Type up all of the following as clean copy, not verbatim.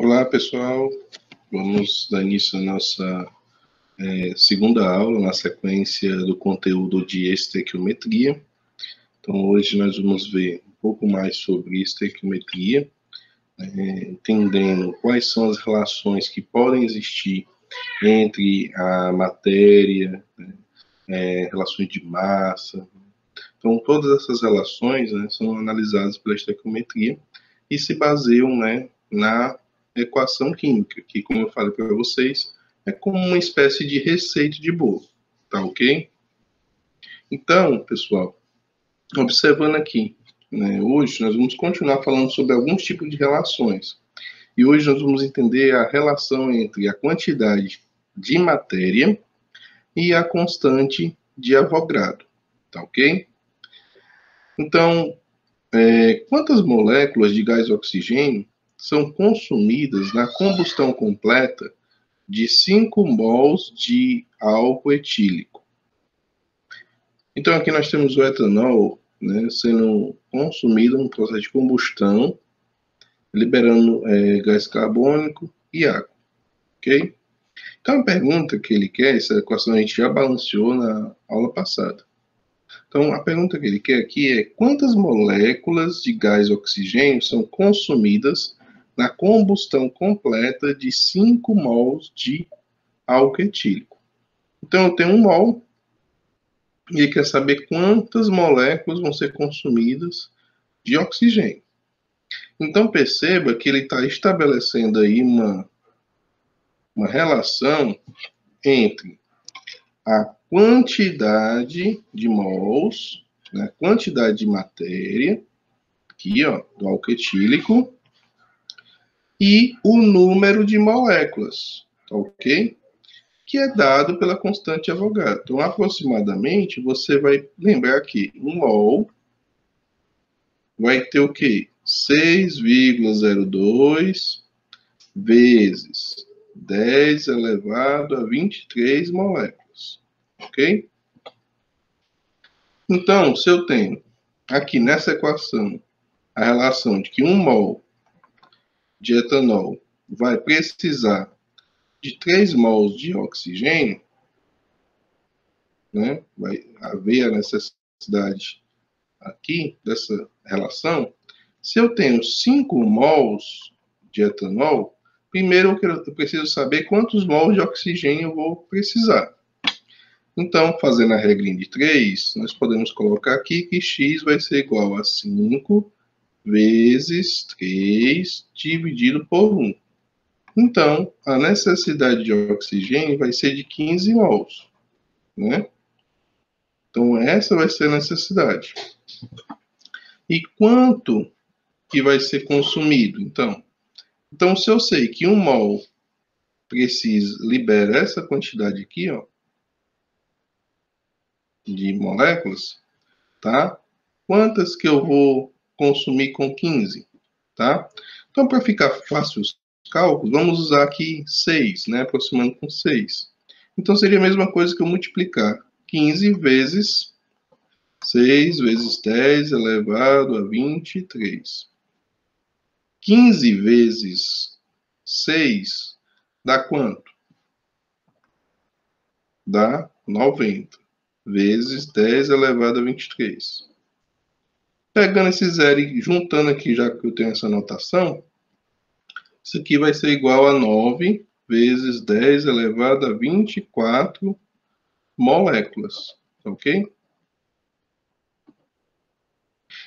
Olá, pessoal. Vamos dar início à nossa segunda aula, na sequência do conteúdo de estequiometria. Então, hoje nós vamos ver um pouco mais sobre estequiometria, entendendo quais são as relações que podem existir entre a matéria, relações de massa. Então, todas essas relações são analisadas pela estequiometria e se baseiam na equação química, que, como eu falei para vocês, é como uma espécie de receita de bolo, tá ok? Então, pessoal, observando aqui, hoje nós vamos continuar falando sobre alguns tipos de relações. E hoje nós vamos entender a relação entre a quantidade de matéria e a constante de Avogadro, tá ok? Então, quantas moléculas de gás oxigênio são consumidas na combustão completa de 5 mols de álcool etílico? Então, aqui nós temos o etanol sendo consumido no processo de combustão, liberando gás carbônico e água, ok? Então, a pergunta que ele quer, essa equação a gente já balanceou na aula passada. Então, a pergunta que ele quer aqui é quantas moléculas de gás oxigênio são consumidas na combustão completa de 5 mols de álcool etílico. Então, eu tenho 1 mol e ele quer saber quantas moléculas vão ser consumidas de oxigênio. Então, perceba que ele está estabelecendo aí uma relação entre a quantidade de mols, a quantidade de matéria, aqui, ó, do álcool etílico, e o número de moléculas, tá ok? Que é dado pela constante de Avogadro. Então, aproximadamente, você vai lembrar que 1 mol vai ter o quê? 6,02 vezes 10 elevado a 23 moléculas, ok? Então, se eu tenho aqui nessa equação a relação de que 1 mol de etanol vai precisar de 3 mols de oxigênio, vai haver a necessidade aqui dessa relação. Se eu tenho 5 mols de etanol, primeiro eu preciso saber quantos mols de oxigênio eu vou precisar. Então, fazendo a regrinha de 3, nós podemos colocar aqui que x vai ser igual a 5 vezes 3 dividido por 1. Então, a necessidade de oxigênio vai ser de 15 mols, Então, essa vai ser a necessidade. E quanto que vai ser consumido, então? Então, se eu sei que 1 mol libera essa quantidade aqui, ó, de moléculas, tá? Quantas que eu vou consumir com 15, tá? Então, para ficar fácil os cálculos, vamos usar aqui 6, aproximando com 6. Então, seria a mesma coisa que eu multiplicar 15 vezes 6 vezes 10 elevado a 23. 15 vezes 6 dá quanto? Dá 90 vezes 10 elevado a 23. Pegando esse zero e juntando aqui, já que eu tenho essa notação, isso aqui vai ser igual a 9 vezes 10 elevado a 24 moléculas, ok?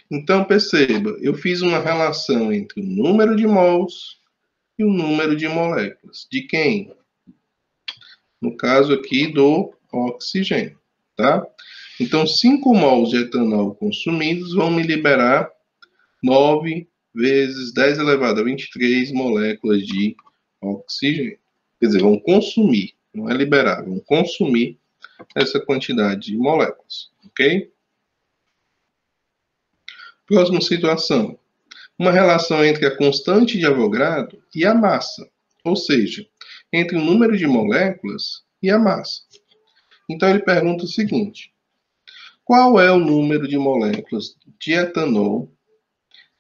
Então, perceba, eu fiz uma relação entre o número de mols e o número de moléculas. De quem? No caso aqui do oxigênio, tá? Então, 5 mols de etanol consumidos vão me liberar 9 vezes 10 elevado a 23 moléculas de oxigênio. Quer dizer, vão consumir, não é liberar, vão consumir essa quantidade de moléculas, ok? Próxima situação. Uma relação entre a constante de Avogadro e a massa, ou seja, entre o número de moléculas e a massa. Então, ele pergunta o seguinte: qual é o número de moléculas de etanol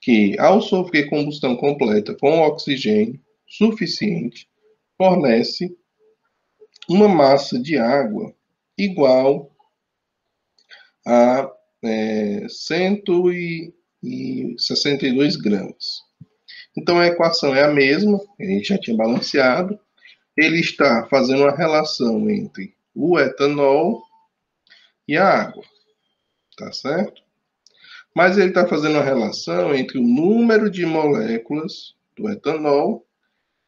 que, ao sofrer combustão completa com oxigênio, suficiente fornece uma massa de água igual a 162 gramas. Então, a equação é a mesma, a gente já tinha balanceado. Ele está fazendo uma relação entre o etanol e a água, tá certo? Mas ele está fazendo uma relação entre o número de moléculas do etanol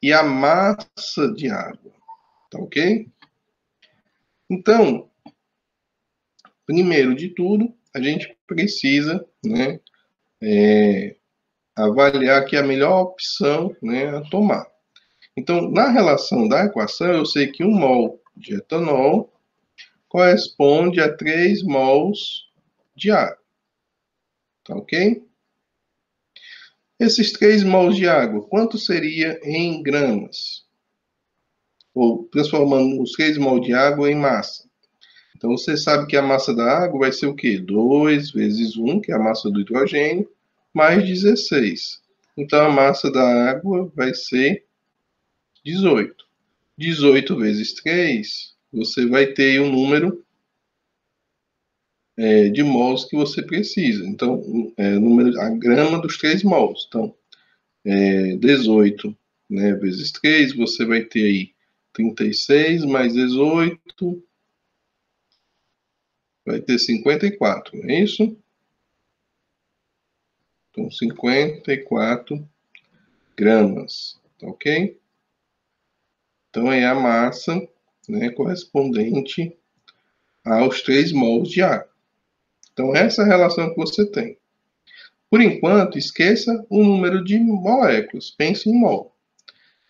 e a massa de água, tá ok? Então, primeiro de tudo, a gente precisa, né, avaliar aqui a melhor opção, né, a tomar. Então, na relação da equação, eu sei que 1 mol de etanol corresponde a 3 mols de água, tá ok? Esses 3 mols de água, quanto seria em gramas? Ou transformando os 3 mols de água em massa. Então, você sabe que a massa da água vai ser o quê? 2 vezes 1, que é a massa do hidrogênio, mais 16. Então, a massa da água vai ser 18. 18 vezes 3, você vai ter um número de mols que você precisa. Então, a grama dos 3 mols. Então, 18, né, vezes 3, você vai ter aí 36 mais 18, vai ter 54, não é isso? Então, 54 gramas, tá ok? Então, é a massa, né, correspondente aos 3 mols de água. Então, essa é a relação que você tem. Por enquanto, esqueça o número de moléculas, pense em mol.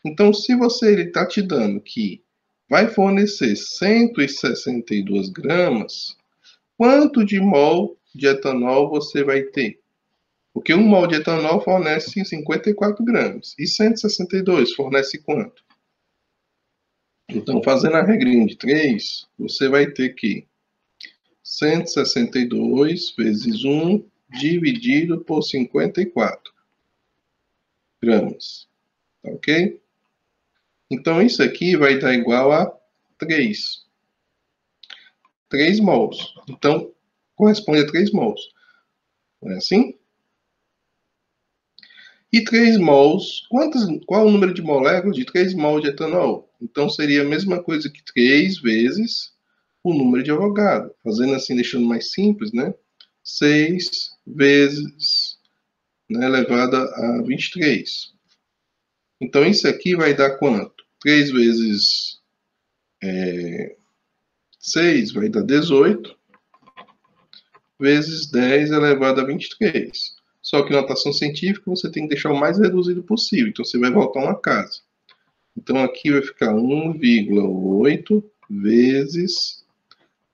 Então, se ele está te dando que vai fornecer 162 gramas, quanto de mol de etanol você vai ter? Porque 1 mol de etanol fornece 54 gramas. E 162 fornece quanto? Então, fazendo a regrinha de 3, você vai ter que 162 vezes 1 dividido por 54 gramas. Tá ok? Então, isso aqui vai dar igual a 3. 3 mols. Então, corresponde a 3 mols. Não é assim? E 3 mols, qual é o número de moléculas de 3 mols de etanol? Então, seria a mesma coisa que 3 vezes o número de Avogadro. Fazendo assim, deixando mais simples, né? 6 vezes, né, elevado a 23. Então, isso aqui vai dar quanto? 3 vezes 6 vai dar 18, vezes 10 elevado a 23. Só que na notação científica você tem que deixar o mais reduzido possível. Então, você vai voltar uma casa. Então, aqui vai ficar 1,8 vezes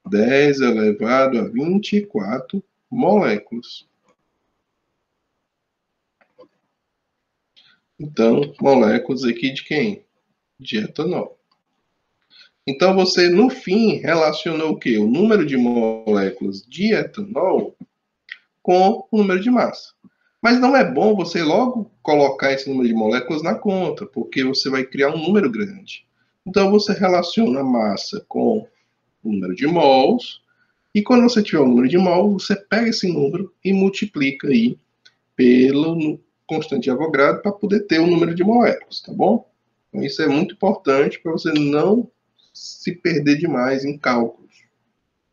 10 elevado a 24 moléculas. Então, moléculas aqui de quem? De etanol. Então, você, no fim, relacionou o quê? O número de moléculas de etanol com o número de massa. Mas não é bom você logo colocar esse número de moléculas na conta, porque você vai criar um número grande. Então, você relaciona a massa com o número de mols, e quando você tiver o número de mols, você pega esse número e multiplica aí pelo constante de Avogadro para poder ter o número de moléculas, tá bom? Então, isso é muito importante para você não se perder demais em cálculos.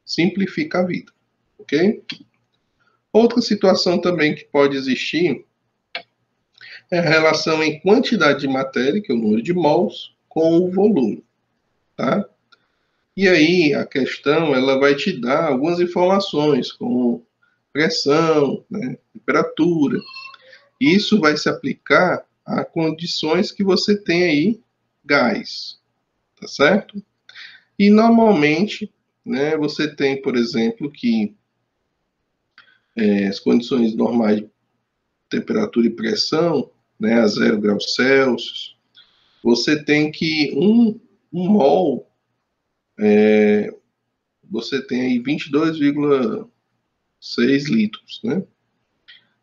Simplifica a vida, ok? Outra situação também que pode existir é a relação em quantidade de matéria, que é o número de mols, com o volume, tá? E aí a questão ela vai te dar algumas informações, como pressão, né, temperatura. Isso vai se aplicar a condições que você tem aí gás, tá certo? E normalmente, né, você tem, por exemplo, que as condições normais de temperatura e pressão, né, a 0 graus Celsius, você tem que um mol, você tem aí 22,6 litros, né?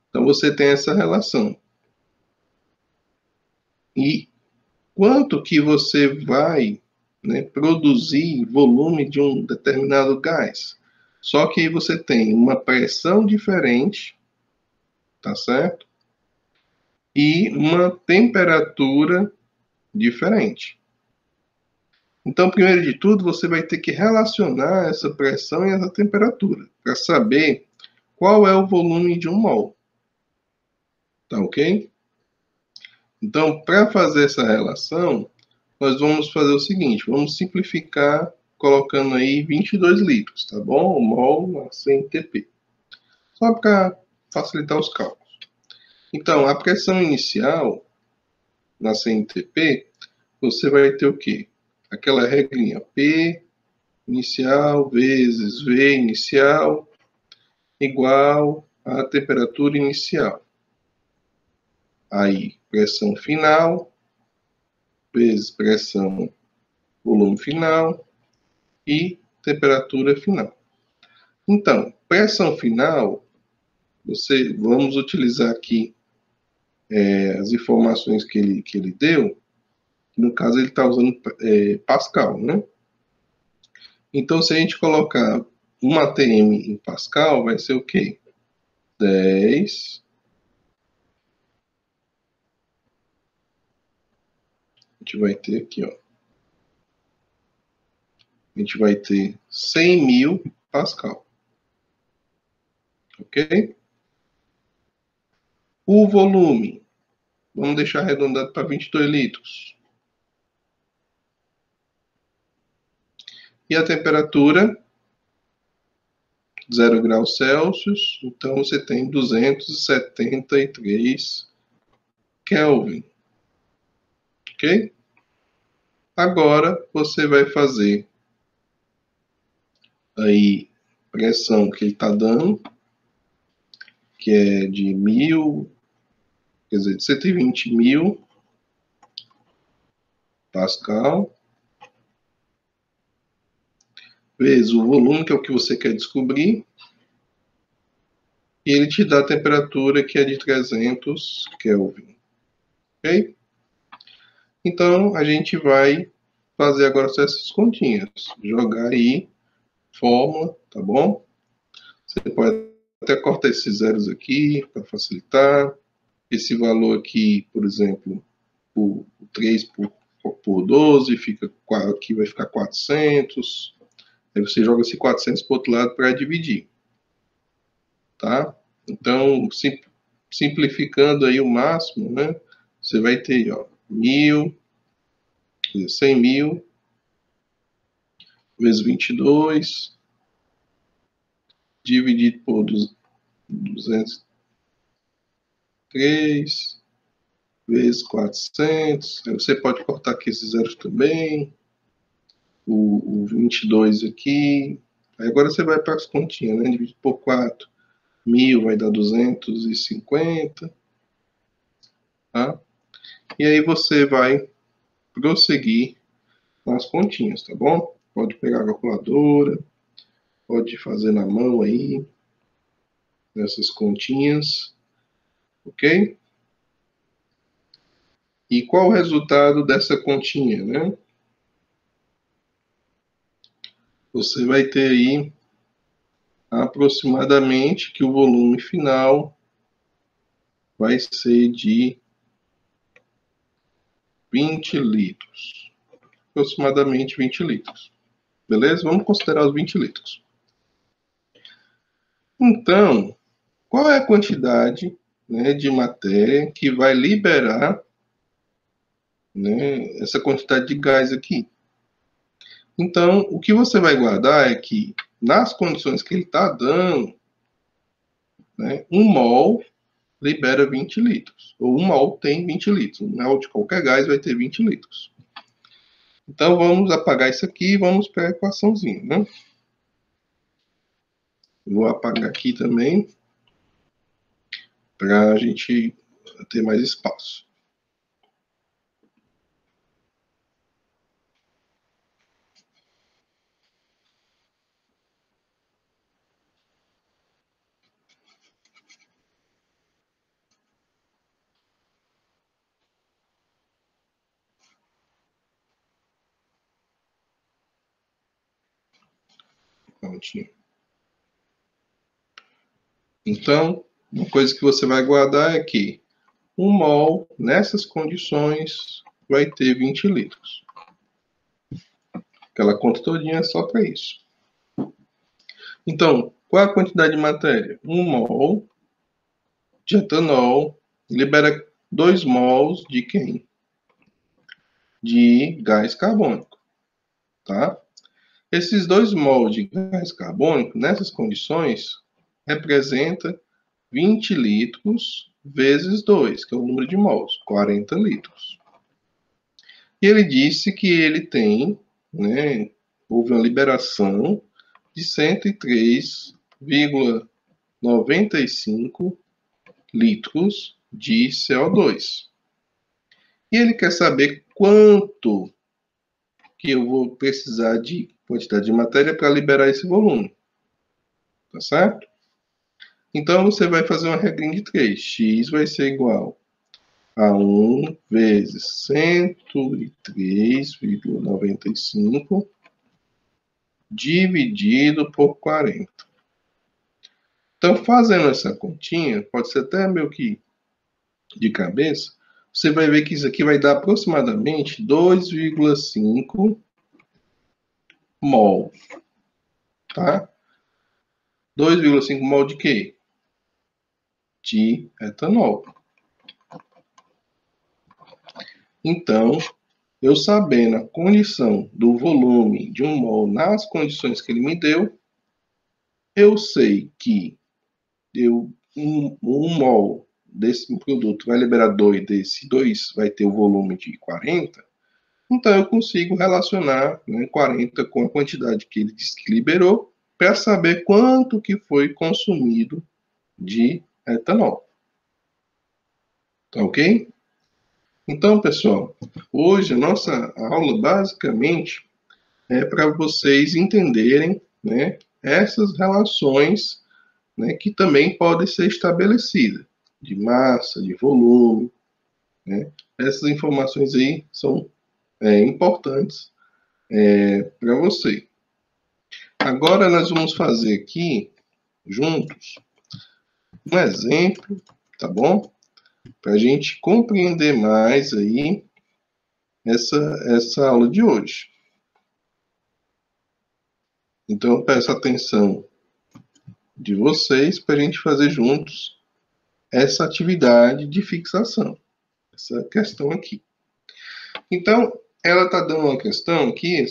Então você tem essa relação. E quanto que você vai, né, produzir volume de um determinado gás. Só que aí você tem uma pressão diferente, tá certo? E uma temperatura diferente. Então, primeiro de tudo, você vai ter que relacionar essa pressão e essa temperatura para saber qual é o volume de um mol. Tá ok? Então, para fazer essa relação, nós vamos fazer o seguinte, vamos simplificar colocando aí 22 litros, tá bom? O mol na CNTP. Só para facilitar os cálculos. Então, a pressão inicial na CNTP, você vai ter o quê? Aquela regrinha P inicial vezes V inicial igual à temperatura inicial. Aí, pressão final vezes pressão volume final e temperatura final. Então, pressão final, vamos utilizar aqui as informações que ele deu. No caso, ele está usando Pascal, né? Então, se a gente colocar 1 atm em Pascal, vai ser o quê? 10. A gente vai ter aqui, ó. A gente vai ter 100.000 Pascal. Ok? O volume, vamos deixar arredondado para 22 litros. E a temperatura, 0 graus Celsius, então você tem 273 Kelvin. Ok? Agora você vai fazer aí pressão que ele está dando, que é de 1.000, quer dizer, de 120.000 Pascal, vezes o volume, que é o que você quer descobrir, e ele te dá a temperatura, que é de 300 Kelvin. Ok? Então, a gente vai fazer agora essas continhas. Jogar aí, fórmula, tá bom? Você pode até cortar esses zeros aqui, para facilitar. Esse valor aqui, por exemplo, por 3 por 12, aqui vai ficar 400. Aí você joga esse 400 para o outro lado para dividir. Tá? Então, simplificando aí o máximo, né? Você vai ter, ó, 100.000 vezes 22, dividido por 203, vezes 400. Aí você pode cortar aqui esses zeros também. O 22 aqui. Aí agora você vai para as continhas, né? Dividido por 4. 1.000 vai dar 250. Tá? E aí você vai prosseguir nas continhas, tá bom? Pode pegar a calculadora, pode fazer na mão aí, nessas continhas, ok? E qual o resultado dessa continha, né? Você vai ter aí aproximadamente que o volume final vai ser de 20 litros. Aproximadamente 20 litros. Beleza? Vamos considerar os 20 litros. Então, qual é a quantidade, né, de matéria que vai liberar, né, essa quantidade de gás aqui? Então, o que você vai guardar é que, nas condições que ele está dando, né, 1 mol libera 20 litros. Ou 1 mol tem 20 litros. 1 mol de qualquer gás vai ter 20 litros. Então, vamos apagar isso aqui e vamos para a equaçãozinha, né? Vou apagar aqui também, para a gente ter mais espaço. Prontinho. Então, uma coisa que você vai guardar é que 1 mol, nessas condições, vai ter 20 litros. Aquela conta todinha é só para isso. Então, qual é a quantidade de matéria? 1 mol de etanol libera 2 mols de quem? De gás carbônico, tá? Esses 2 mols de gás carbônico, nessas condições, representa 20 litros vezes 2, que é o número de mols, 40 litros. E ele disse que ele tem, né, houve uma liberação de 103,95 litros de CO2. E ele quer saber quanto que eu vou precisar de quantidade de matéria para liberar esse volume. Tá certo? Então, você vai fazer uma regrinha de 3. X vai ser igual a 1 vezes 103,95 dividido por 40. Então, fazendo essa continha, pode ser até meio que de cabeça, você vai ver que isso aqui vai dar aproximadamente 2,5 mol. Tá? 2,5 mol de quê? De etanol. Então, eu sabendo a condição do volume de 1 mol nas condições que ele me deu, eu sei que um mol desse produto vai liberar 2, desse 2 vai ter o volume de 40, então eu consigo relacionar, né, 40 com a quantidade que ele disse que liberou, para saber quanto que foi consumido de etanol. Tá ok? Então, pessoal, hoje a nossa aula basicamente é para vocês entenderem, né, essas relações, né, que também podem ser estabelecidas, de massa, de volume, né? Essas informações aí são importantes para você. Agora nós vamos fazer aqui, juntos, um exemplo, tá bom? Para a gente compreender mais aí essa aula de hoje. Então, eu peço atenção de vocês para a gente fazer juntos essa atividade de fixação, essa questão aqui. Então, ela está dando uma questão aqui,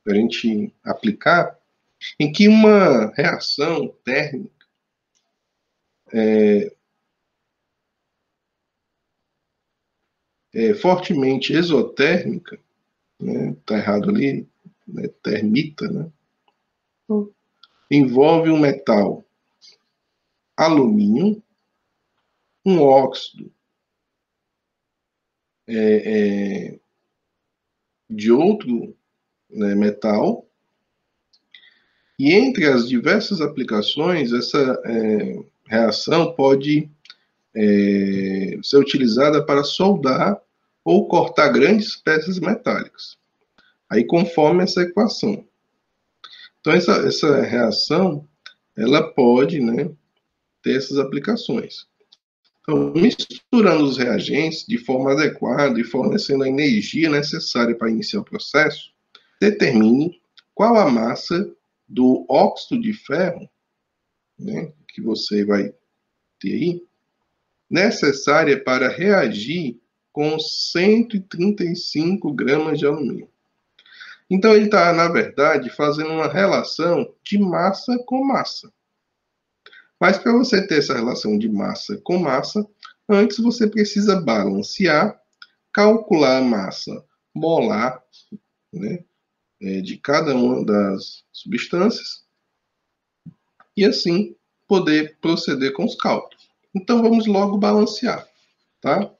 para a gente aplicar, em que uma reação térmica fortemente exotérmica, né, tá errado ali, né, termita, né, envolve um metal alumínio, um óxido de outro, né, metal, e entre as diversas aplicações, essa reação pode ser utilizada para soldar ou cortar grandes peças metálicas. Aí, conforme essa equação. Então, essa reação, ela pode, né, ter essas aplicações. Então, misturando os reagentes de forma adequada e fornecendo a energia necessária para iniciar o processo, determine qual a massa do óxido de ferro, né, que você vai ter aí, necessária para reagir com 135 gramas de alumínio. Então, ele está, na verdade, fazendo uma relação de massa com massa. Mas para você ter essa relação de massa com massa, antes você precisa balancear, calcular a massa molar, né, de cada uma das substâncias, e assim poder proceder com os cálculos. Então, vamos logo balancear, tá?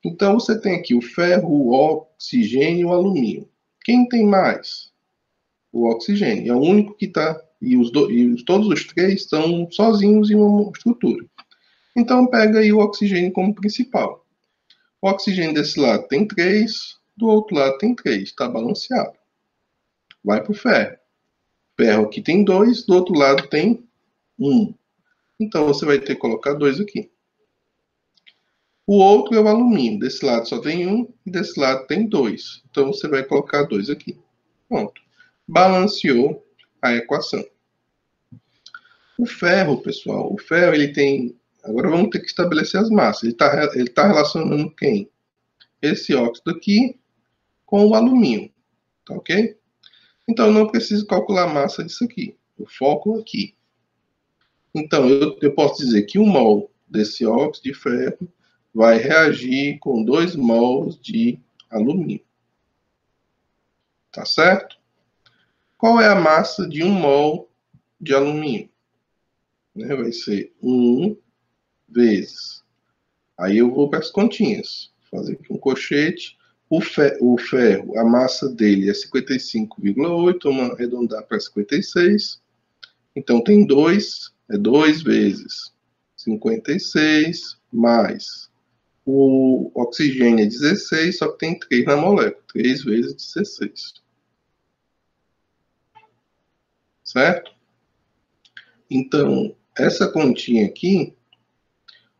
Então, você tem aqui o ferro, o oxigênio e o alumínio. Quem tem mais? O oxigênio. É o único que está... todos os três estão sozinhos em uma estrutura. Então, pega aí o oxigênio como principal. O oxigênio desse lado tem 3, do outro lado tem 3. Está balanceado. Vai para o ferro. ferro aqui tem 2, do outro lado tem 1. Então, você vai ter que colocar 2 aqui. O outro é o alumínio. Desse lado só tem 1 e desse lado tem 2. Então, você vai colocar 2 aqui. Pronto. Balanceou a equação. O ferro, pessoal, o ferro ele tem... Agora vamos ter que estabelecer as massas. Ele tá relacionando quem? Esse óxido aqui com o alumínio. Tá ok? Então, eu não preciso calcular a massa disso aqui. O foco aqui. Então, eu posso dizer que 1 mol desse óxido de ferro vai reagir com 2 mols de alumínio. Tá certo? Qual é a massa de 1 mol de alumínio? Vai ser 1 vezes. Aí eu vou para as continhas. Vou fazer aqui um colchete. O ferro, a massa dele é 55,8. Vamos arredondar para 56. Então, tem 2. É 2 vezes 56 mais o oxigênio é 16, só que tem 3 na molécula. 3 vezes 16. Certo? Então, essa continha aqui,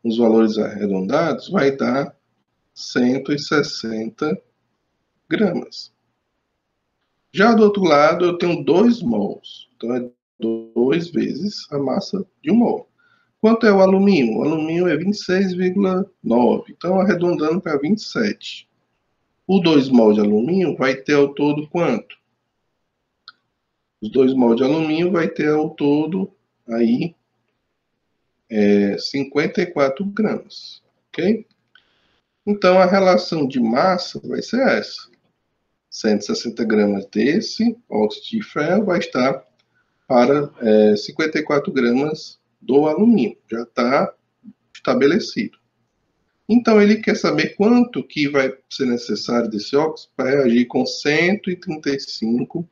os valores arredondados, vai dar 160 gramas. Já do outro lado, eu tenho 2 mols. Então, é 2 vezes a massa de 1 mol. Quanto é o alumínio? O alumínio é 26,9. Então, arredondando para 27. O 2 mol de alumínio vai ter ao todo quanto? Os 2 mol de alumínio vai ter ao todo aí 54 gramas. Ok? Então, a relação de massa vai ser essa. 160 gramas desse óxido de ferro vai estar para 54 gramas do alumínio. Já está estabelecido. Então, ele quer saber quanto que vai ser necessário desse óxido para reagir com 135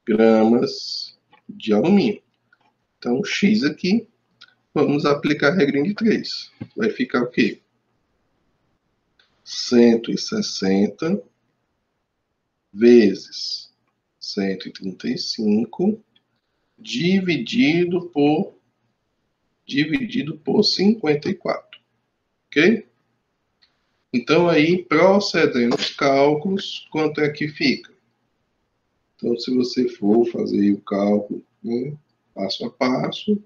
gramas de alumínio. Então, X aqui, vamos aplicar a regrinha de 3. Vai ficar o quê? 160 vezes 135 dividido por 54. Ok? Então, aí, procedendo os cálculos, quanto é que fica? Então, se você for fazer o cálculo, né, passo a passo,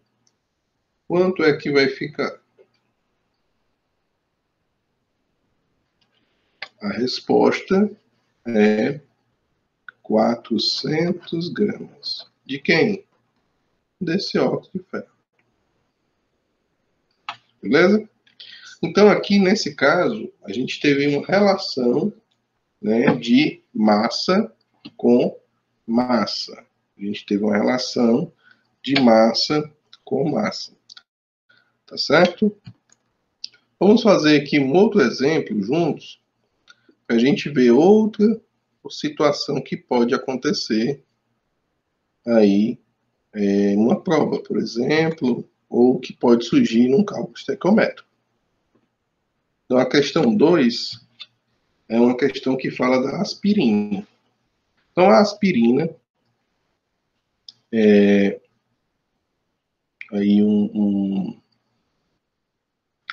quanto é que vai ficar? A resposta é 400 gramas. De quem? Desse óxido de ferro. Beleza? Então, aqui nesse caso, a gente teve uma relação, né, de massa com massa. A gente teve uma relação de massa com massa. Tá certo? Vamos fazer aqui um outro exemplo juntos, para a gente ver outra situação que pode acontecer aí uma prova, por exemplo, ou que pode surgir num cálculo estequiométrico. Então, a questão 2 é uma questão que fala da aspirina. Então, a aspirina é aí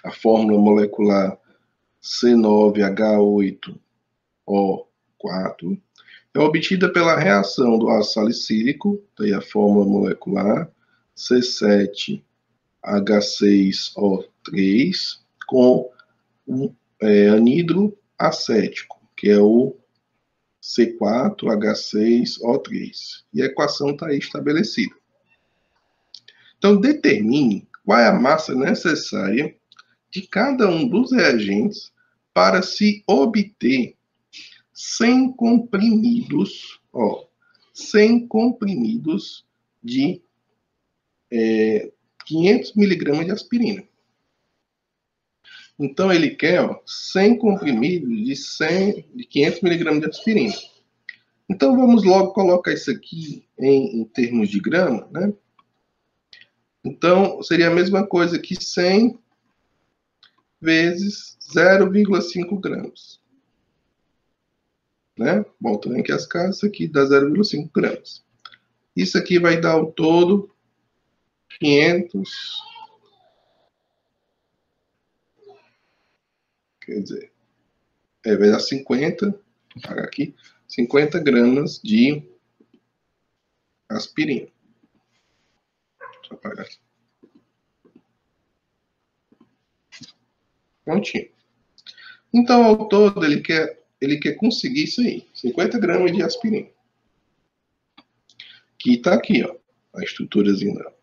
a fórmula molecular C9H8O4 é obtida pela reação do ácido salicílico, daí a fórmula molecular C7H6O3 com anidro acético, que é o C4H6O3. E a equação está aí estabelecida. Então, determine qual é a massa necessária de cada um dos reagentes para se obter 100 comprimidos, 100 comprimidos de 500 miligramas de aspirina. Então, ele quer 100 comprimidos de 500 miligramas de aspirina. Então, vamos logo colocar isso aqui em termos de grama, né? Então, seria a mesma coisa que 100 vezes 0,5 gramas. Né? Voltando aqui as casas, aqui dá 0,5 gramas. Isso aqui vai dar o todo 500, quer dizer, vai dar 50, vou pagar aqui, 50 gramas de aspirina. Deixa eu apagar aqui. Prontinho. Então, ao todo, ele quer conseguir isso aí, 50 gramas de aspirina. Que está aqui, ó, a estruturazinha dela.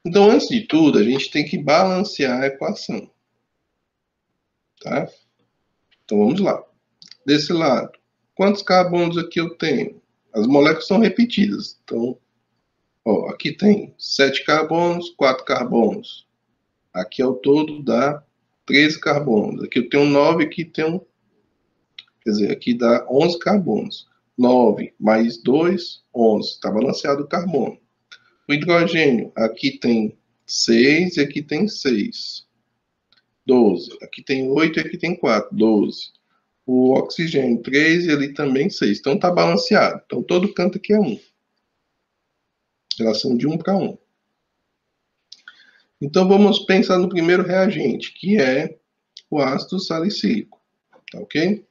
Então, antes de tudo, a gente tem que balancear a equação. Tá? Então, vamos lá. Desse lado, quantos carbonos aqui eu tenho? As moléculas são repetidas. Então, ó, aqui tem 7 carbonos, 4 carbonos. Aqui ao todo dá 13 carbonos. Aqui eu tenho 9, aqui tem quer dizer, aqui dá 11 carbonos. 9 mais 2, 11. Está balanceado o carbono. O hidrogênio, aqui tem 6 e aqui tem 6. 12. Aqui tem 8 e aqui tem 4. 12. O oxigênio, 3 e ali também 6. Então está balanceado. Então todo canto aqui é 1. Relação de 1 para 1. Então vamos pensar no primeiro reagente, que é o ácido salicílico. Tá ok?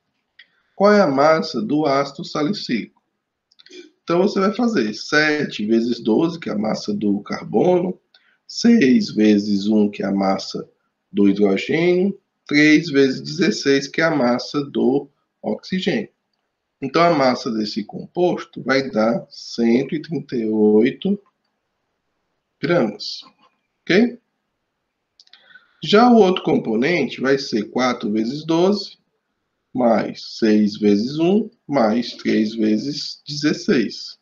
Qual é a massa do ácido salicílico? Então você vai fazer 7 vezes 12, que é a massa do carbono, 6 vezes 1, que é a massa do hidrogênio, 3 vezes 16, que é a massa do oxigênio. Então a massa desse composto vai dar 138 gramas. Ok? Já o outro componente vai ser 4 vezes 12, mais 6 vezes 1, mais 3 vezes 16.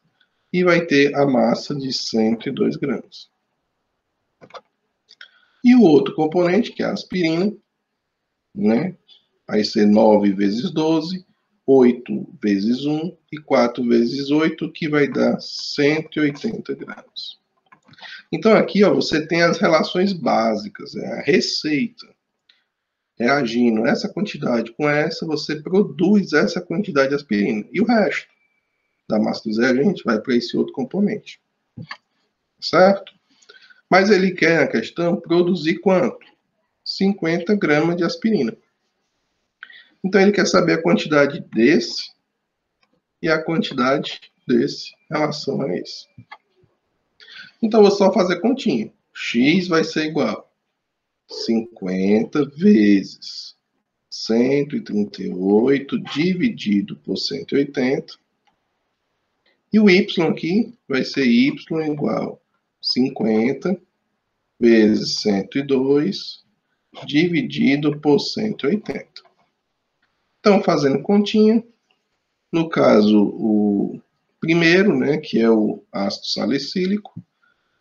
E vai ter a massa de 102 gramas. E o outro componente, que é a aspirina, né? Vai ser 9 vezes 12, 8 vezes 1 e 4 vezes 8, que vai dar 180 gramas. Então aqui, ó, você tem as relações básicas, a receita. Reagindo essa quantidade com essa, você produz essa quantidade de aspirina. E o resto da massa dos reagentes vai para esse outro componente. Certo? Mas ele quer, na questão, produzir quanto? 50 gramas de aspirina. Então ele quer saber a quantidade desse e a quantidade desse em relação a esse. Então eu vou só fazer continha. X vai ser igual a 50 vezes 138 dividido por 180. E o y aqui vai ser y igual a 50 vezes 102 dividido por 180. Então, fazendo continha, no caso, o primeiro, né, que é o ácido salicílico,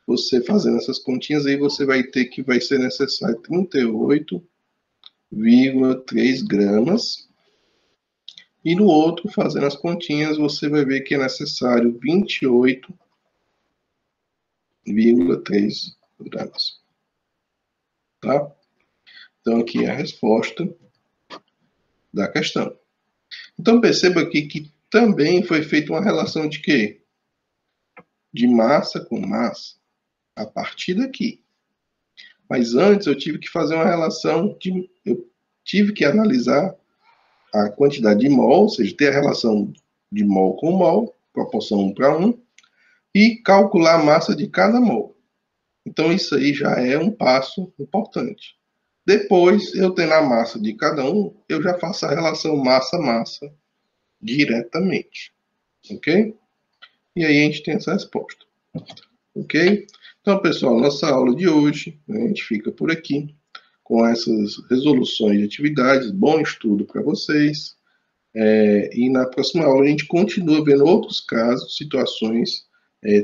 você fazendo essas continhas aí, você vai ter que vai ser necessário 38,3 gramas. E no outro, fazendo as continhas, você vai ver que é necessário 28,3 gramas. Tá? Então, aqui é a resposta da questão. Então, perceba aqui que também foi feita uma relação de quê? De massa com massa, a partir daqui. Mas antes eu tive que fazer uma relação eu tive que analisar a quantidade de mol, ou seja, ter a relação de mol com mol, proporção 1 para 1, e calcular a massa de cada mol. Então, isso aí já é um passo importante. Depois, eu tendo a massa de cada um, eu já faço a relação massa-massa diretamente. Ok? E aí a gente tem essa resposta. Ok? Então, pessoal, nossa aula de hoje, né, a gente fica por aqui com essas resoluções de atividades. Bom estudo para vocês. E na próxima aula a gente continua vendo outros casos, situações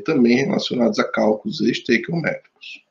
também relacionadas a cálculos estequiométricos.